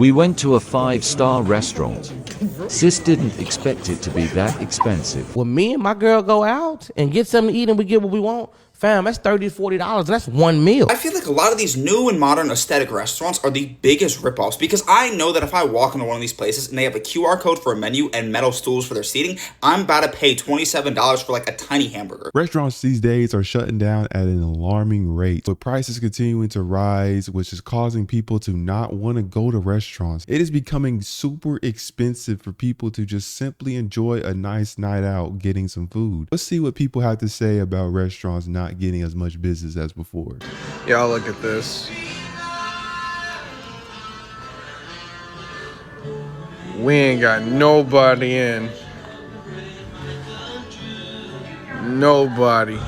We went to a 5-star restaurant. Sis didn't expect it to be that expensive. When me and my girl go out and get something to eat and we get what we want, fam, that's $30 to $40, and that's one meal. I feel like a lot of these new and modern aesthetic restaurants are the biggest ripoffs, because I know that if I walk into one of these places and they have a QR code for a menu and metal stools for their seating, I'm about to pay $27 for like a tiny hamburger. Restaurants these days are shutting down at an alarming rate, with prices continuing to rise, which is causing people to not want to go to restaurants. It is becoming super expensive for people to just simply enjoy a nice night out getting some food. Let's see what people have to say about restaurants not getting as much business as before. Y'all look at this. We ain't got nobody in. Nobody.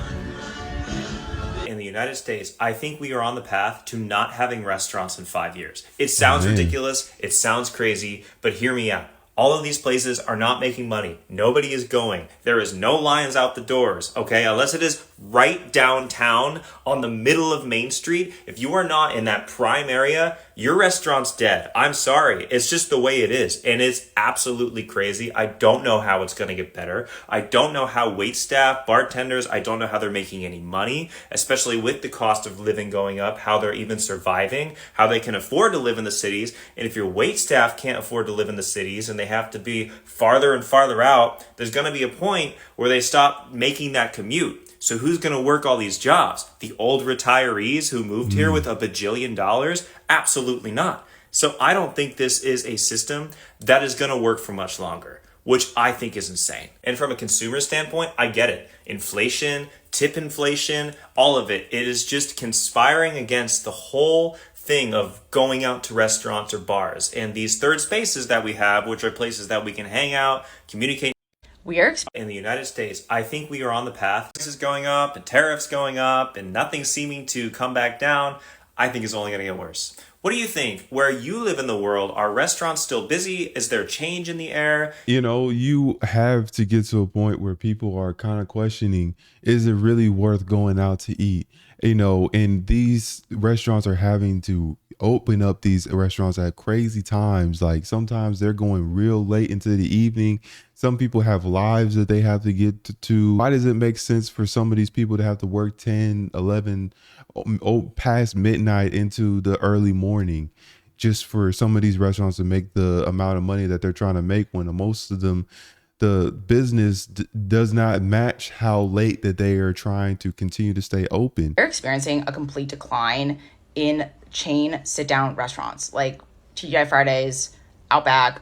In the United States, I think we are on the path to not having restaurants in 5 years. It sounds ridiculous. It sounds crazy, but hear me out. All of these places are not making money. Nobody is going. There is no lines out the doors, okay? Unless it is right downtown on the middle of Main Street. If you are not in that prime area, your restaurant's dead. I'm sorry. It's just the way it is. And it's absolutely crazy. I don't know how it's going to get better. I don't know how waitstaff, bartenders, I don't know how they're making any money, especially with the cost of living going up, how they're even surviving, how they can afford to live in the cities. And if your waitstaff can't afford to live in the cities and they have to be farther and farther out, there's going to be a point where they stop making that commute. So who's going to work all these jobs? The old retirees who moved here with $1 bajillion? Absolutely not. So I don't think this is a system that is going to work for much longer, which I think is insane. And from a consumer standpoint, I get it. Inflation, tip inflation, all of it. It is just conspiring against the whole thing of going out to restaurants or bars. And these third spaces that we have, which are places that we can hang out, communicate. In the United States, I think we are on the path. Prices going up and tariffs going up and nothing seeming to come back down. I think it's only going to get worse. What do you think? Where you live in the world, are restaurants still busy? Is there change in the air? You know, you have to get to a point where people are kind of questioning, is it really worth going out to eat? You know, and these restaurants are having to open up these restaurants at crazy times. Like sometimes they're going real late into the evening. Some people have lives that they have to get to. Why does it make sense for some of these people to have to work 10, 11, past midnight into the early morning just for some of these restaurants to make the amount of money that they're trying to make, when most of them, the business does not match how late that they are trying to continue to stay open? They're experiencing a complete decline in chain sit-down restaurants like TGI Fridays, Outback,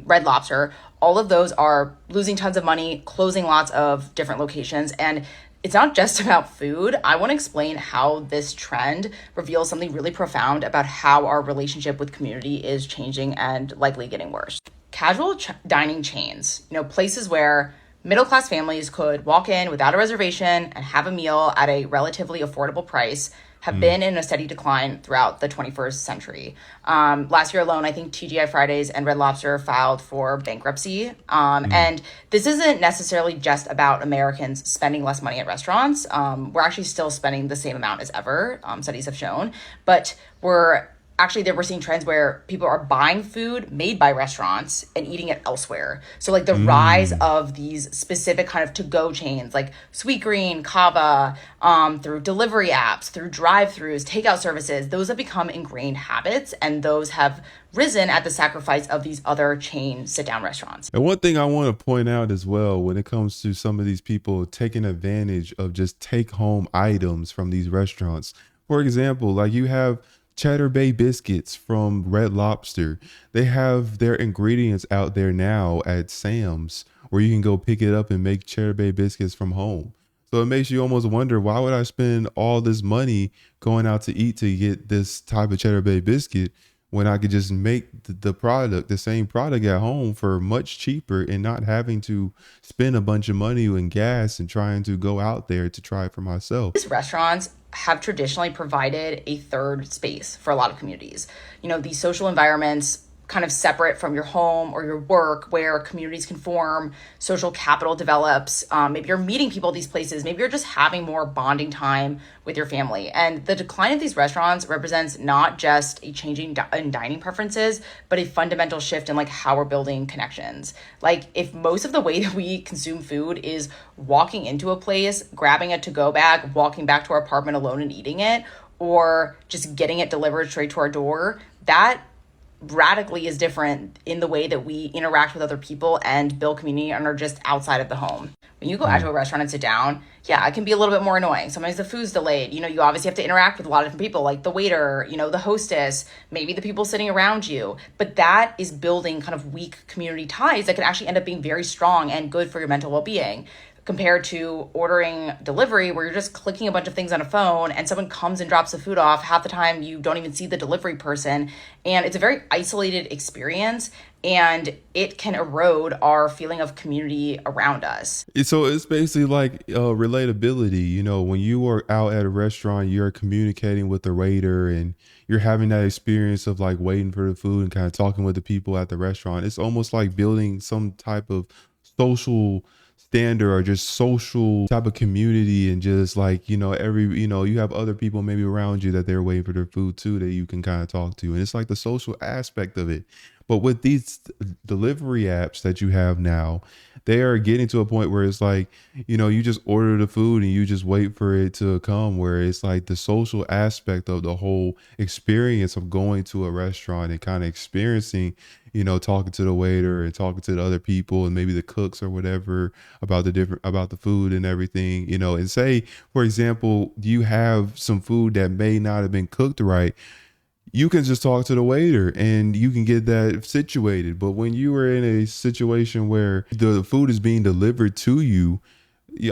Red Lobster. All of those are losing tons of money, closing lots of different locations. And it's not just about food. I want to explain how this trend reveals something really profound about how our relationship with community is changing and likely getting worse. Casual dining chains, places where middle-class families could walk in without a reservation and have a meal at a relatively affordable price, have been in a steady decline throughout the 21st century. Last year alone, I think TGI Fridays and Red Lobster filed for bankruptcy. And this isn't necessarily just about Americans spending less money at restaurants. We're actually still spending the same amount as ever, studies have shown. But we're seeing trends where people are buying food made by restaurants and eating it elsewhere. So like the rise of these specific kind of to-go chains like Sweetgreen, Kava, through delivery apps, through drive-throughs, takeout services, those have become ingrained habits, and those have risen at the sacrifice of these other chain sit-down restaurants. And one thing I want to point out as well, when it comes to some of these people taking advantage of just take-home items from these restaurants. For example, like you have Cheddar Bay biscuits from Red Lobster. They have their ingredients out there now at Sam's, where you can go pick it up and make Cheddar Bay biscuits from home. So it makes you almost wonder, why would I spend all this money going out to eat to get this type of Cheddar Bay biscuit when I could just make the same product at home for much cheaper and not having to spend a bunch of money in gas and trying to go out there to try it for myself. These restaurants have traditionally provided a third space for a lot of communities. These social environments kind of separate from your home or your work, where communities can form, social capital develops. Maybe you're meeting people at these places. Maybe you're just having more bonding time with your family. And the decline of these restaurants represents not just a changing in dining preferences, but a fundamental shift in like how we're building connections. Like if most of the way that we consume food is walking into a place, grabbing a to-go bag, walking back to our apartment alone and eating it, or just getting it delivered straight to our door, that radically is different in the way that we interact with other people and build community and are just outside of the home. When you go out to a restaurant and sit down, yeah, it can be a little bit more annoying. Sometimes the food's delayed. You know, you obviously have to interact with a lot of different people, like the waiter, you know, the hostess, maybe the people sitting around you. But that is building kind of weak community ties that can actually end up being very strong and good for your mental well-being, compared to ordering delivery where you're just clicking a bunch of things on a phone and someone comes and drops the food off. Half the time you don't even see the delivery person. And it's a very isolated experience, and it can erode our feeling of community around us. So it's basically like relatability. You know, when you are out at a restaurant, you're communicating with the waiter and you're having that experience of like waiting for the food and kind of talking with the people at the restaurant. It's almost like building some type of social standard or just social type of community, and just like, you know, you have other people maybe around you that they're waiting for their food too, that you can kind of talk to, and it's like the social aspect of it. But with these delivery apps that you have now, they are getting to a point where it's like, you know, you just order the food and you just wait for it to come, where it's like the social aspect of the whole experience of going to a restaurant and kind of experiencing, you know, talking to the waiter and talking to the other people and maybe the cooks or whatever about the food and everything, you know. And say, for example, you have some food that may not have been cooked right, you can just talk to the waiter and you can get that situated. But when you are in a situation where the food is being delivered to you,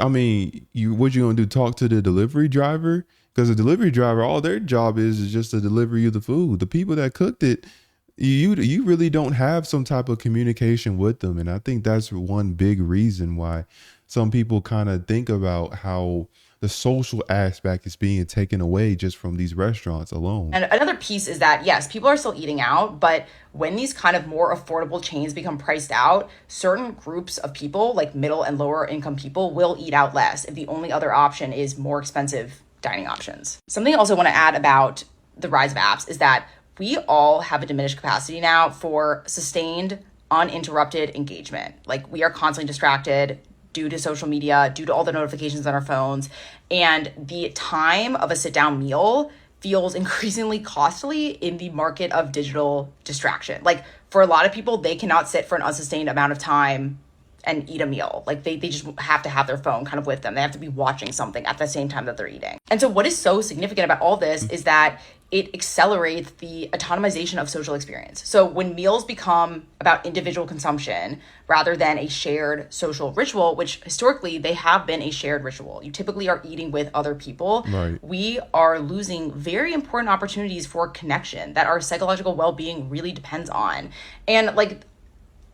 I mean, what you gonna do? Talk to the delivery driver? Because the delivery driver, all their job is just to deliver you the food. The people that cooked it, you really don't have some type of communication with them. And I think that's one big reason why some people kind of think about how the social aspect is being taken away just from these restaurants alone. And another piece is that, yes, people are still eating out, but when these kind of more affordable chains become priced out, certain groups of people, like middle and lower income people, will eat out less if the only other option is more expensive dining options. Something I also want to add about the rise of apps is that we all have a diminished capacity now for sustained, uninterrupted engagement. Like, we are constantly distracted due to social media, due to all the notifications on our phones. And the time of a sit-down meal feels increasingly costly in the market of digital distraction. Like, for a lot of people, they cannot sit for an unsustained amount of time and eat a meal. Like, they just have to have their phone kind of with them. They have to be watching something at the same time that they're eating. And so what is so significant about all this is that it accelerates the autonomization of social experience. So when meals become about individual consumption rather than a shared social ritual, which historically they have been a shared ritual, you typically are eating with other people. Right. We are losing very important opportunities for connection that our psychological well-being really depends on. And like,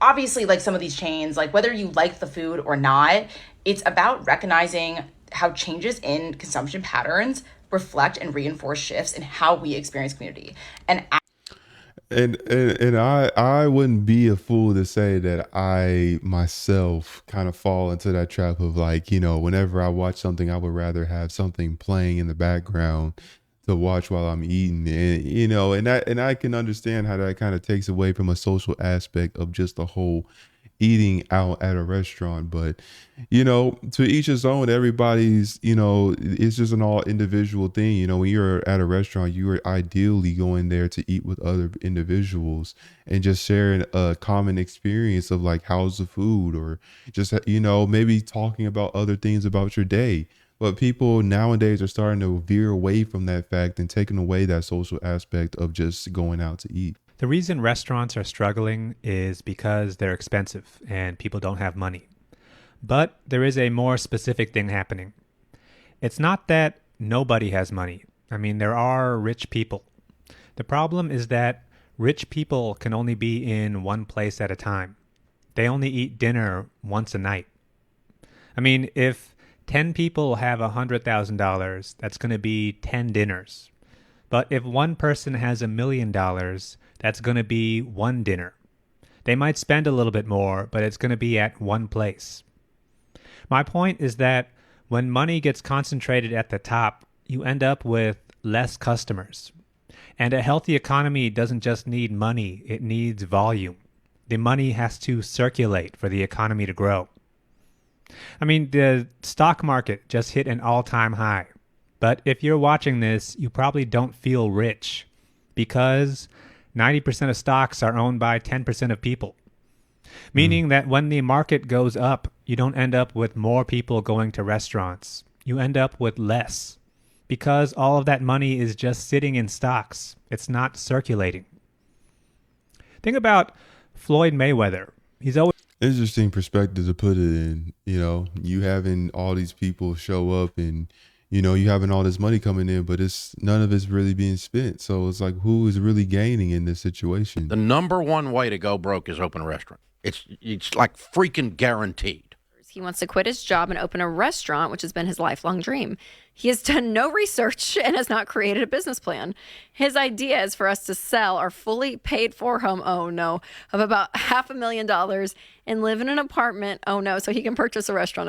obviously, like some of these chains, like whether you like the food or not, it's about recognizing how changes in consumption patterns reflect and reinforce shifts in how we experience community. And I wouldn't be a fool to say that I myself kind of fall into that trap of like, you know, whenever I watch something, I would rather have something playing in the background to watch while I'm eating. And, you know, and I can understand how that kind of takes away from a social aspect of just the whole eating out at a restaurant. But, you know, to each his own. Everybody's, you know, it's just an all individual thing. You know, when you're at a restaurant, you are ideally going there to eat with other individuals and just sharing a common experience of like, how's the food, or just, you know, maybe talking about other things about your day. But people nowadays are starting to veer away from that fact and taking away that social aspect of just going out to eat. The reason restaurants are struggling is because they're expensive and people don't have money. But there is a more specific thing happening. It's not that nobody has money. I mean, there are rich people. The problem is that rich people can only be in one place at a time. They only eat dinner once a night. I mean, if 10 people have $100,000, that's going to be 10 dinners. But if one person has $1 million, That's going to be one dinner. They might spend a little bit more, but it's going to be at one place. My point is that when money gets concentrated at the top, you end up with less customers. And a healthy economy doesn't just need money, it needs volume. The money has to circulate for the economy to grow. I mean, the stock market just hit an all-time high. But if you're watching this, you probably don't feel rich because 90% of stocks are owned by 10% of people. Meaning that when the market goes up, you don't end up with more people going to restaurants. You end up with less because all of that money is just sitting in stocks. It's not circulating. Think about Floyd Mayweather. He's always Interesting perspective to put it in. You know, you having all these people show up and, you know, you having all this money coming in, but it's none of it's really being spent. So it's like, who is really gaining in this situation? The number one way to go broke is open a restaurant. It's like freaking guaranteed. He wants to quit his job and open a restaurant, which has been his lifelong dream. He has done no research and has not created a business plan. His idea is for us to sell our fully paid for home, of about $500,000 and live in an apartment, so he can purchase a restaurant,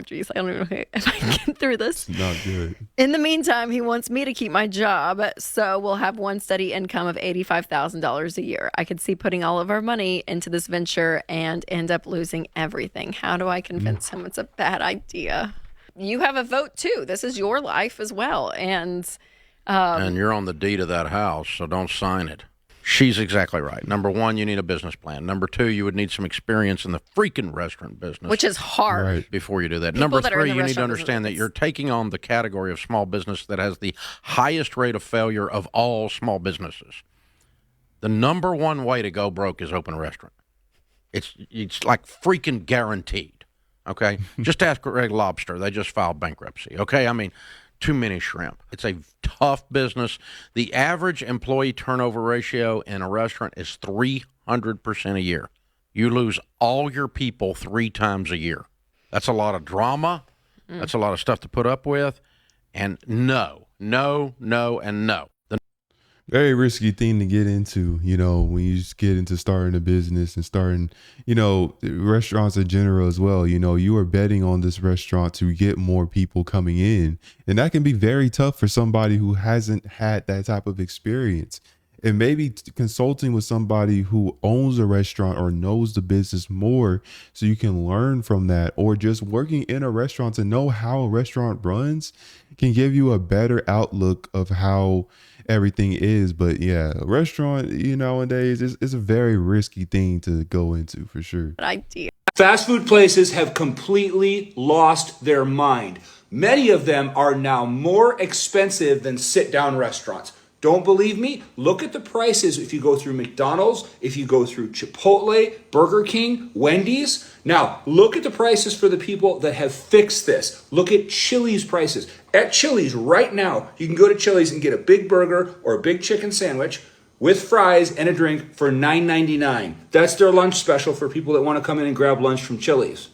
geez, I don't even know if I can get through this. It's not good. In the meantime, he wants me to keep my job, so we'll have one steady income of $85,000 a year. I could see putting all of our money into this venture and end up losing everything. How do I convince him it's a bad idea? You have a vote too. This is your life as well. And you're on the deed of that house, so don't sign it. She's exactly right. Number one, you need a business plan. Number two, you would need some experience in the freaking restaurant business. Which is hard. Before you do that. People Number that are in three, the you need to restaurant understand that business. you're taking on the category of small business that has the highest rate of failure of all small businesses. The number one way to go broke is open a restaurant. It's like freaking guaranteed. Okay? Just ask Red Lobster. They just filed bankruptcy. Okay? I mean, too many shrimp. It's a tough business. The average employee turnover ratio in a restaurant is 300% a year. You lose all your people 3 times a year. That's a lot of drama. That's a lot of stuff to put up with. And no, and no. Very risky thing to get into, you know, when you just get into starting a business and starting, you know, restaurants in general as well. You know, you are betting on this restaurant to get more people coming in. And that can be very tough for somebody who hasn't had that type of experience. And maybe consulting with somebody who owns a restaurant or knows the business more so you can learn from that, or just working in a restaurant to know how a restaurant runs can give you a better outlook of how everything is. But yeah, a restaurant, you know, nowadays is a very risky thing to go into for sure. Idea. Fast food places have completely lost their mind. Many of them are now more expensive than sit-down restaurants. Don't believe me? Look at the prices if you go through McDonald's, if you go through Chipotle, Burger King, Wendy's. Now, look at the prices for the people that have fixed this. Look at Chili's prices. At Chili's right now, you can go to Chili's and get a big burger or a big chicken sandwich with fries and a drink for $9.99. That's their lunch special for people that want to come in and grab lunch from Chili's.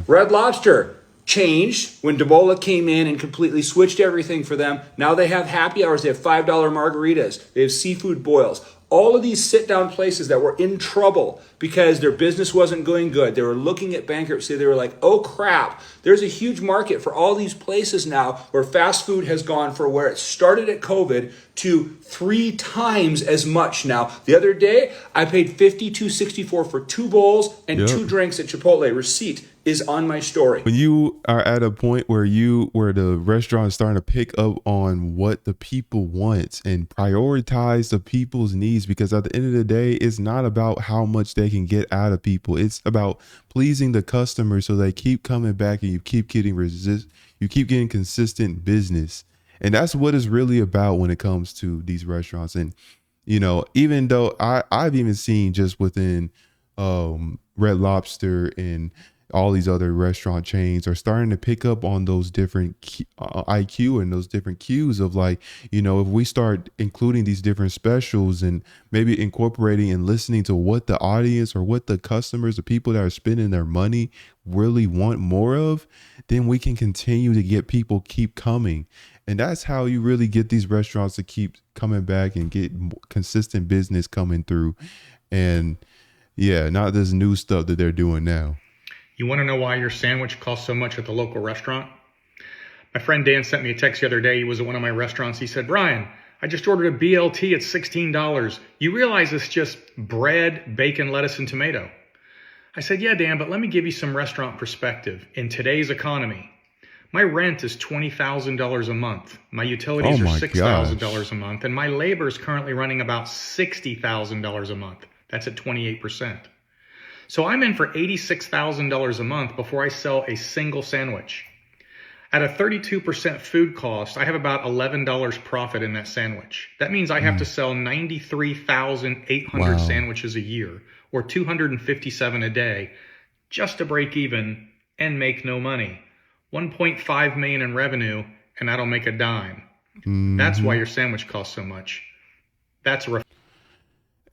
Red Lobster changed when Debola came in and completely switched everything for them. Now they have happy hours. They have $5 margaritas. They have seafood boils. All of these sit-down places that were in trouble because their business wasn't going good. They were looking at bankruptcy. They were like, oh crap, there's a huge market for all these places now where fast food has gone for where it started at COVID to 3 times as much now. The other day, I paid $52.64 for 2 bowls and 2 drinks at Chipotle. Receipt is on my story. When you are at a point where the restaurant is starting to pick up on what the people want and prioritize the people's needs, because at the end of the day, it's not about how much they can get out of people. It's about pleasing the customers so they keep coming back and you keep getting consistent business. And that's what it's really about when it comes to these restaurants. And, you know, even though I've even seen just within Red Lobster and all these other restaurant chains are starting to pick up on those different IQ and those different cues of, like, you know, if we start including these different specials and maybe incorporating and listening to what the audience or what the customers, the people that are spending their money really want more of, then we can continue to get people keep coming. And that's how you really get these restaurants to keep coming back and get consistent business coming through. And yeah, not this new stuff that they're doing now. You want to know why your sandwich costs so much at the local restaurant? My friend Dan sent me a text the other day. He was at one of my restaurants. He said, "Brian, I just ordered a BLT at $16. You realize it's just bread, bacon, lettuce, and tomato." I said, "Yeah, Dan, but let me give you some restaurant perspective. In today's economy, my rent is $20,000 a month. My utilities are $6,000 a month. And my labor is currently running about $60,000 a month. That's at 28%. So I'm in for $86,000 a month before I sell a single sandwich. At a 32% food cost, I have about $11 profit in that sandwich. That means I have to sell 93,800 sandwiches a year, or 257 a day, just to break even and make no money. 1.5 million in revenue, and I don't make a dime. That's why your sandwich costs so much. That's a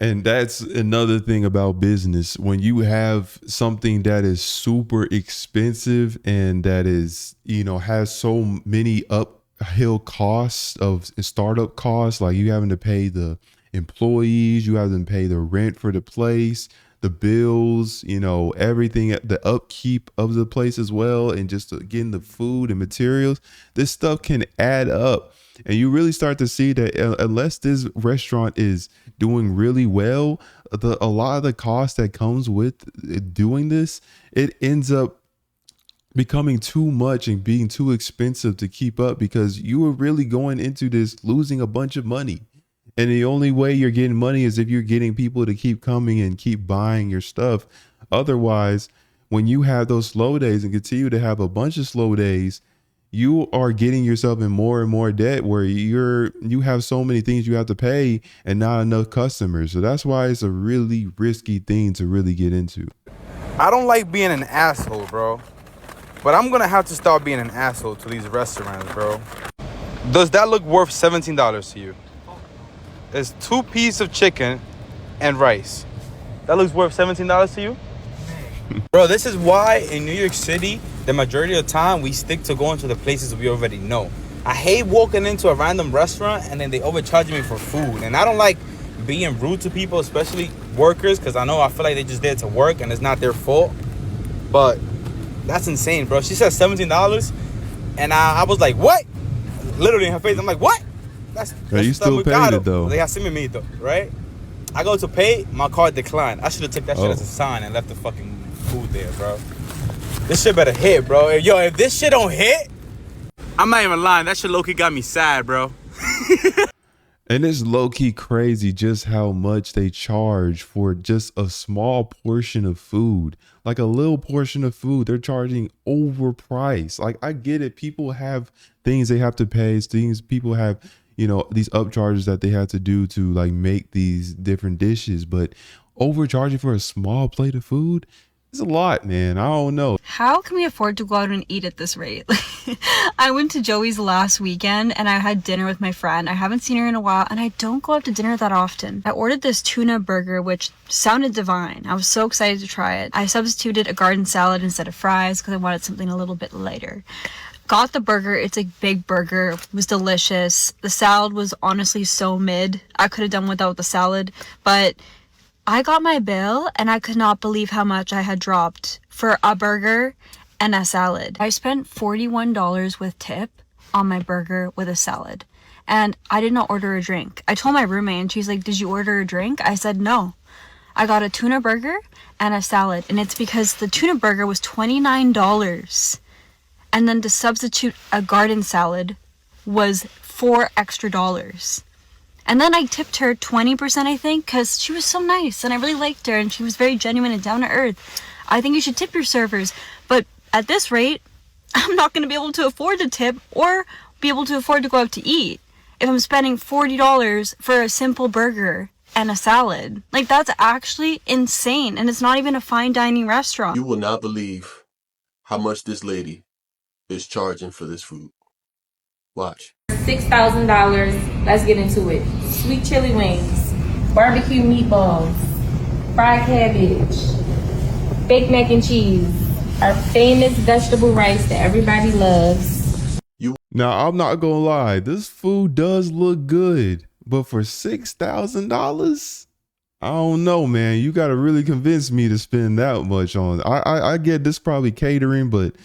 And that's another thing about business. When you have something that is super expensive and that is, you know, has so many uphill costs of startup costs, like you having to pay the employees, you having to pay the rent for the place, the bills, you know, everything, the upkeep of the place as well, and just getting the food and materials, this stuff can add up. And you really start to see that unless this restaurant is doing really well, a lot of the cost that comes with doing this, it ends up becoming too much and being too expensive to keep up, because you are really going into this losing a bunch of money. And the only way you're getting money is if you're getting people to keep coming and keep buying your stuff. Otherwise, when you have those slow days and continue to have a bunch of slow days, you are getting yourself in more and more debt where you have so many things you have to pay and not enough customers. So that's why it's a really risky thing to really get into. I don't like being an asshole, bro, but I'm gonna have to start being an asshole to these restaurants, bro. Does that look worth $17 to you? It's 2 pieces of chicken and rice. That looks worth $17 to you? Bro, this is why in New York City, the majority of the time, we stick to going to the places we already know. I hate walking into a random restaurant and then they overcharge me for food. And I don't like being rude to people, especially workers, because I feel like they're just there to work and it's not their fault. But that's insane, bro. She said $17 and I was like, what? Literally in her face, I'm like, what? That's you still paid it though. They así mismito, right? I go to pay, my card declined. I should have took that shit as a sign and left the fucking food there, bro. This shit better hit, bro. If this shit don't hit, I'm not even lying. That shit low-key got me sad, bro. And it's low-key crazy just how much they charge for just a small portion of food. Like a little portion of food, they're charging overpriced. Like, I get it. People have things they have to pay. People have, you know, these upcharges that they have to do to like make these different dishes. But overcharging for a small plate of food, it's a lot, man. I don't know. How can we afford to go out and eat at this rate? I went to Joey's last weekend and I had dinner with my friend. I haven't seen her in a while and I don't go out to dinner that often. I ordered this tuna burger, which sounded divine. I was so excited to try it. I substituted a garden salad instead of fries because I wanted something a little bit lighter. Got the burger. It's a big burger. It was delicious. The salad was honestly so mid. I could have done without the salad, but I got my bill and I could not believe how much I had dropped for a burger and a salad. I spent $41 with tip on my burger with a salad. And I did not order a drink. I told my roommate and she's like, "Did you order a drink?" I said, "No. I got a tuna burger and a salad." And it's because the tuna burger was $29. And then to substitute a garden salad was $4 extra. And then I tipped her 20%, I think, because she was so nice and I really liked her and she was very genuine and down to earth. I think you should tip your servers. But at this rate, I'm not going to be able to afford to tip or be able to afford to go out to eat if I'm spending $40 for a simple burger and a salad. Like, that's actually insane. And it's not even a fine dining restaurant. You will not believe how much this lady is charging for this food. Watch. $6,000. Let's get into it. Sweet chili wings, barbecue meatballs, fried cabbage, baked mac and cheese, our famous vegetable rice that everybody loves. Now, I'm not gonna lie, this food does look good, but for $6,000, I don't know, man. You got to really convince me to spend that much on. I get this probably catering, but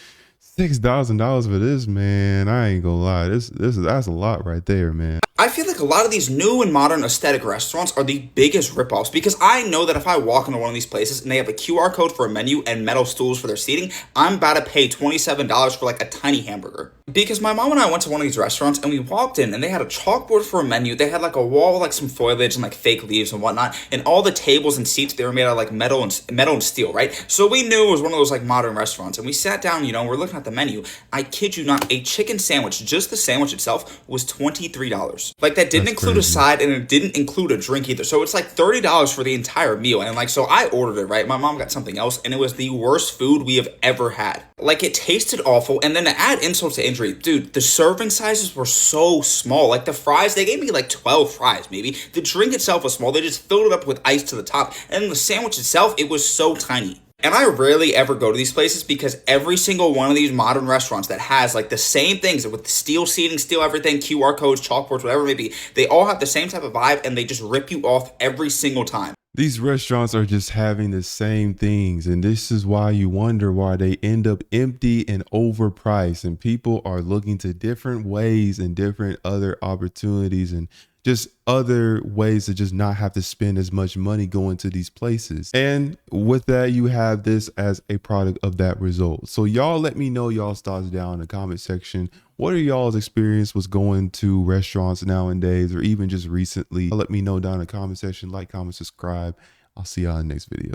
$6,000 for this, man. I ain't gonna lie. That's a lot right there, man. I feel like a lot of these new and modern aesthetic restaurants are the biggest ripoffs because I know that if I walk into one of these places and they have a QR code for a menu and metal stools for their seating, I'm about to pay $27 for like a tiny hamburger. Because my mom and I went to one of these restaurants and we walked in and they had a chalkboard for a menu. They had like a wall with like some foliage and like fake leaves and whatnot. And all the tables and seats, they were made out of like metal and steel, right? So we knew it was one of those like modern restaurants. And we sat down, we're looking at the menu. I kid you not, a chicken sandwich, just the sandwich itself, was $23. Like that didn't include a side and it didn't include a drink either. So it's like $30 for the entire meal. And like, so I ordered it, right? My mom got something else and it was the worst food we have ever had. Like it tasted awful. And then to add insult to injury, dude, the serving sizes were so small. Like the fries, they gave me like 12 fries maybe. The drink itself was small. They just filled it up with ice to the top. And the sandwich itself, it was so tiny. And I rarely ever go to these places because every single one of these modern restaurants that has like the same things with steel seating, steel everything, QR codes, chalkboards, whatever it may be, they all have the same type of vibe and they just rip you off every single time. These restaurants are just having the same things. And this is why you wonder why they end up empty and overpriced. And people are looking to different ways and different other opportunities and just other ways to just not have to spend as much money going to these places. And with that, you have this as a product of that result. So y'all let me know y'all's thoughts down in the comment section. What are y'all's experience with going to restaurants nowadays or even just recently? Let me know down in the comment section. Like, comment, subscribe. I'll see y'all in the next video.